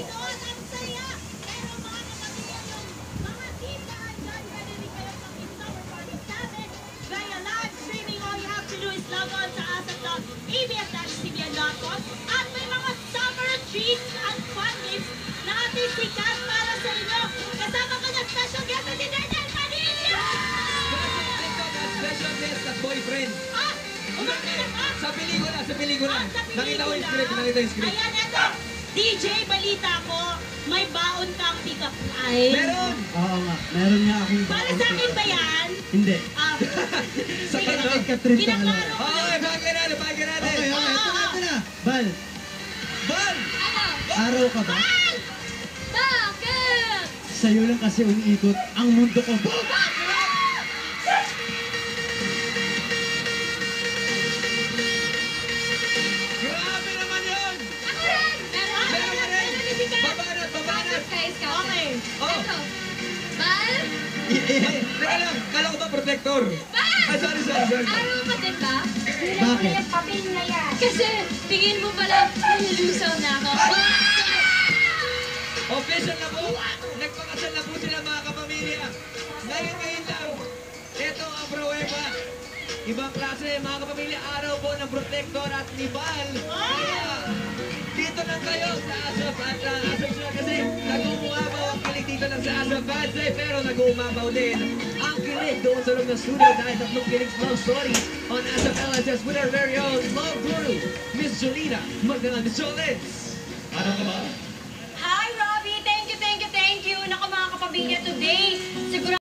doon, ang saya. Pero mga kapamilya yung mga tita andyan, ready rin kayo ng in-summer party namin. Via live streaming, all you have to do is log on sa asap.abs-cbn.com at may mga summer treats at fun games na ating sikat para sa inyo. Kasama ka na special guest na si Daniel Padilla! Special guest at boyfriend. Umakita ka? Sa pelikula. Nakita ko yung script, Ayan, eto. DJ, balita ko, may baon kang pick-up line. Meron! Oo nga, meron nga akong... Para sa akin ba yan? Hindi. Sa sige, kanya. pinaklaro ko. Okay, bagay natin. Okay, ito na. Bal, Bal! araw ka ba? Bakit? Sa'yo lang kasi umiikot ang mundo ko. Grabe naman yun! Ako rin! Meron ka rin! Babanat! Guys, Okay. Oh! Ito. Bal? Teka lang, kala ko ba protector? Bal! Sorry. Araw ka din ba? Bakit? Papel na yan. Kasi tingin mo pala, nililusaw na ako. Official na po! Nagpakasal na po sila mga kapamilya! Ngayon lang! Ito ang pruweba! Ibang klase mga kapamilya, araw po ng protector at ni Bal! Kaya dito lang kayo sa ASAP at ASAP sila kasi nag-uumabaw ang kilig dito lang sa ASAP Fans Day pero nag-uumabaw din ang kilig doon sa loob ng studio dahil tatlong kilig love story on ASAP LSS with our very own love guru, Miss Jolina Magdalena. Miss Jolens! Ano ka ba? Hi, Robbie! Thank you! Naku mga kapamilya, today, siguro